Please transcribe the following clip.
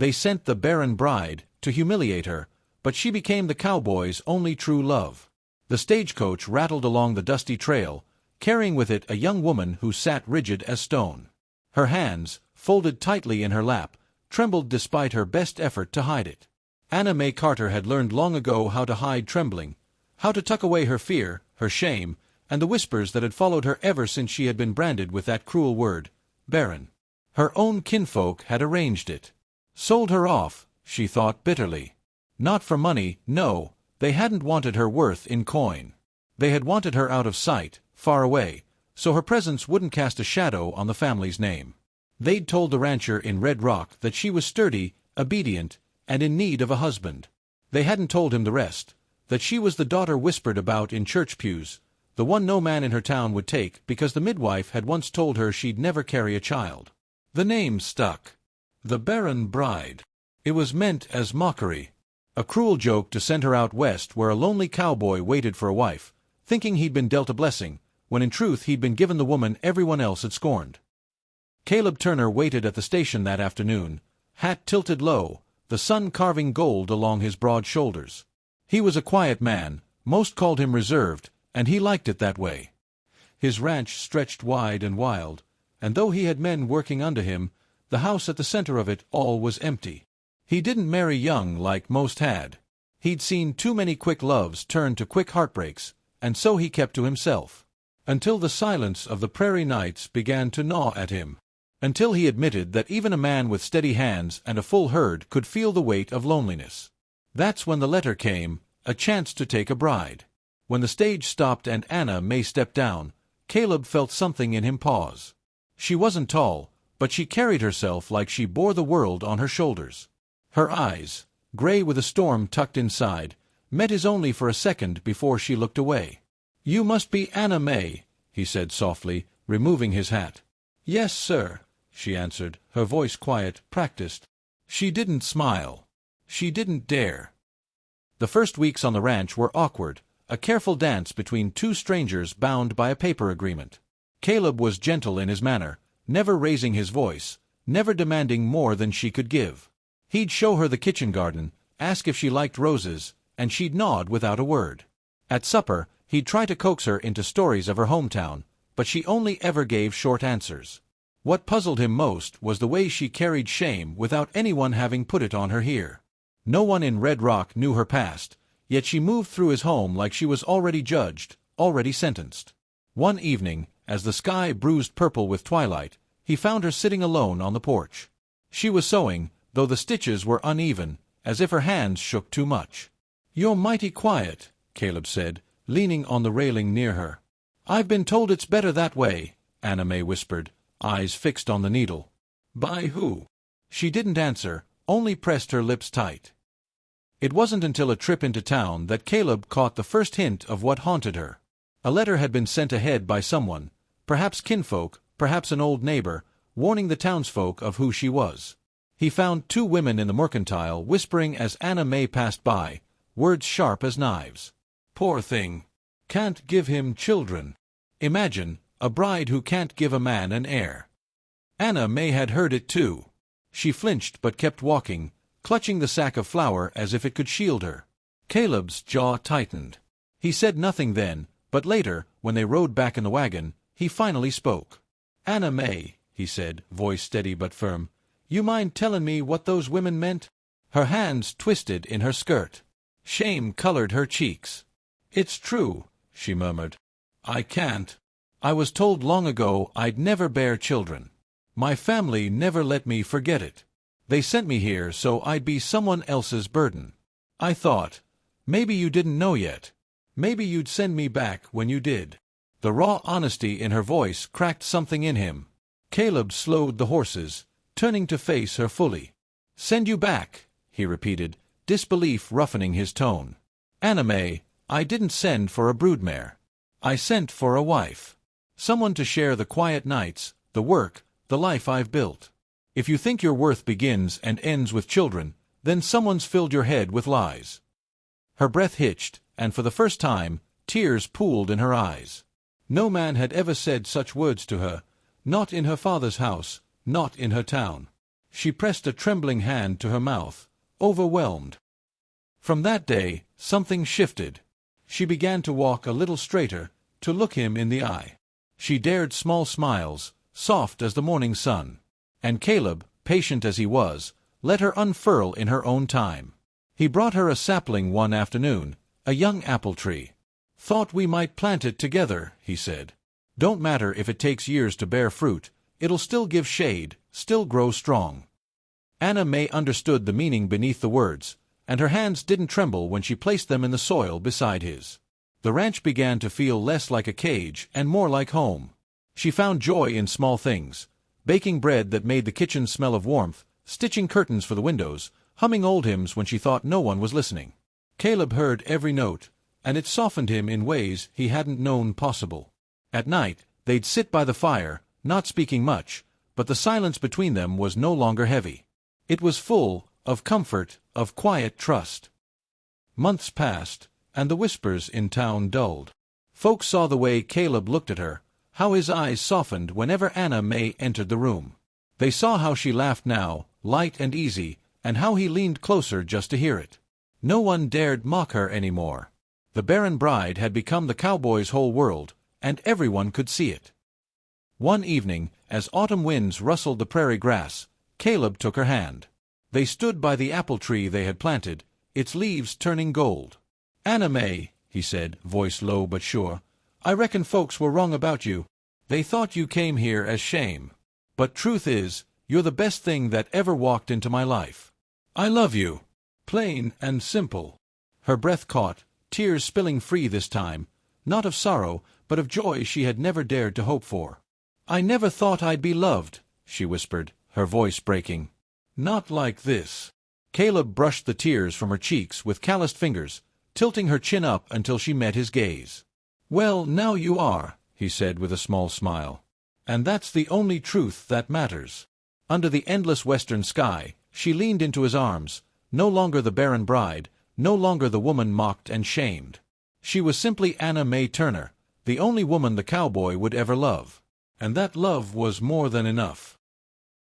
They sent the Barren bride to humiliate her, but she became the cowboy's only true love. The stagecoach rattled along the dusty trail, carrying with it a young woman who sat rigid as stone. Her hands, folded tightly in her lap, trembled despite her best effort to hide it. Anna May Carter had learned long ago how to hide trembling, how to tuck away her fear, her shame, and the whispers that had followed her ever since she had been branded with that cruel word, barren. Her own kinfolk had arranged it. Sold her off, she thought bitterly. Not for money, no, they hadn't wanted her worth in coin. They had wanted her out of sight, far away, so her presence wouldn't cast a shadow on the family's name. They'd told the rancher in Red Rock that she was sturdy, obedient, and in need of a husband. They hadn't told him the rest, that she was the daughter whispered about in church pews, the one no man in her town would take because the midwife had once told her she'd never carry a child. The name stuck. The Barren Bride. It was meant as mockery. A cruel joke to send her out west where a lonely cowboy waited for a wife, thinking he'd been dealt a blessing, when in truth he'd been given the woman everyone else had scorned. Caleb Turner waited at the station that afternoon, hat tilted low, the sun carving gold along his broad shoulders. He was a quiet man, most called him reserved, and he liked it that way. His ranch stretched wide and wild, and though he had men working under him, the house at the center of it all was empty. He didn't marry young like most had. He'd seen too many quick loves turn to quick heartbreaks, and so he kept to himself. Until the silence of the prairie nights began to gnaw at him. Until he admitted that even a man with steady hands and a full herd could feel the weight of loneliness. That's when the letter came, a chance to take a bride. When the stage stopped and Anna May stepped down, Caleb felt something in him pause. She wasn't tall, but she carried herself like she bore the world on her shoulders. Her eyes, gray with a storm tucked inside, met his only for a second before she looked away. "You must be Anna May," he said softly, removing his hat. "Yes, sir," she answered, her voice quiet, practiced. She didn't smile. She didn't dare. The first weeks on the ranch were awkward, a careful dance between two strangers bound by a paper agreement. Caleb was gentle in his manner, never raising his voice, never demanding more than she could give. He'd show her the kitchen garden, ask if she liked roses, and she'd nod without a word. At supper, he'd try to coax her into stories of her hometown, but she only ever gave short answers. What puzzled him most was the way she carried shame without anyone having put it on her here. No one in Red Rock knew her past, yet she moved through his home like she was already judged, already sentenced. One evening, as the sky bruised purple with twilight, he found her sitting alone on the porch. She was sewing, though the stitches were uneven, as if her hands shook too much. "You're mighty quiet," Caleb said, leaning on the railing near her. "I've been told it's better that way," Anna May whispered, eyes fixed on the needle. "By who?" She didn't answer, only pressed her lips tight. It wasn't until a trip into town that Caleb caught the first hint of what haunted her. A letter had been sent ahead by someone, perhaps kinfolk, perhaps an old neighbor, warning the townsfolk of who she was. He found two women in the mercantile whispering as Anna May passed by, words sharp as knives. "Poor thing. Can't give him children. Imagine, a bride who can't give a man an heir." Anna May had heard it too. She flinched but kept walking, clutching the sack of flour as if it could shield her. Caleb's jaw tightened. He said nothing then, but later, when they rode back in the wagon, he finally spoke. "Anna May," he said, voice steady but firm, "you mind tellin' me what those women meant?" Her hands twisted in her skirt. Shame colored her cheeks. "It's true," she murmured. "I can't. I was told long ago I'd never bear children. My family never let me forget it. They sent me here so I'd be someone else's burden. I thought, maybe you didn't know yet. Maybe you'd send me back when you did." The raw honesty in her voice cracked something in him. Caleb slowed the horses, turning to face her fully. "Send you back," he repeated, disbelief roughening his tone. "Anna May, I didn't send for a broodmare. I sent for a wife. Someone to share the quiet nights, the work, the life I've built. If you think your worth begins and ends with children, then someone's filled your head with lies." Her breath hitched, and for the first time, tears pooled in her eyes. No man had ever said such words to her, not in her father's house, not in her town. She pressed a trembling hand to her mouth, overwhelmed. From that day, something shifted. She began to walk a little straighter, to look him in the eye. She dared small smiles, soft as the morning sun. And Caleb, patient as he was, let her unfurl in her own time. He brought her a sapling one afternoon, a young apple tree. "Thought we might plant it together," he said. "Don't matter if it takes years to bear fruit, it'll still give shade, still grow strong." Anna May understood the meaning beneath the words, and her hands didn't tremble when she placed them in the soil beside his. The ranch began to feel less like a cage and more like home. She found joy in small things: baking bread that made the kitchen smell of warmth, stitching curtains for the windows, humming old hymns when she thought no one was listening. Caleb heard every note, and it softened him in ways he hadn't known possible. At night, they'd sit by the fire, not speaking much, but the silence between them was no longer heavy. It was full of comfort, of quiet trust. Months passed, and the whispers in town dulled. Folks saw the way Caleb looked at her, how his eyes softened whenever Anna May entered the room. They saw how she laughed now, light and easy, and how he leaned closer just to hear it. No one dared mock her any more. The Barren bride had become the cowboy's whole world, and everyone could see it. One evening, as autumn winds rustled the prairie grass, Caleb took her hand. They stood by the apple tree they had planted, its leaves turning gold. "Anna May," he said, voice low but sure, "I reckon folks were wrong about you. They thought you came here as shame. But truth is, you're the best thing that ever walked into my life. I love you." Plain and simple. Her breath caught, tears spilling free this time, not of sorrow, but of joy she had never dared to hope for. "I never thought I'd be loved," she whispered, her voice breaking. "Not like this." Caleb brushed the tears from her cheeks with calloused fingers, tilting her chin up until she met his gaze. "Well, now you are," he said with a small smile. "And that's the only truth that matters." Under the endless western sky, she leaned into his arms, no longer the barren bride, no longer the woman mocked and shamed. She was simply Anna May Turner, the only woman the cowboy would ever love. And that love was more than enough.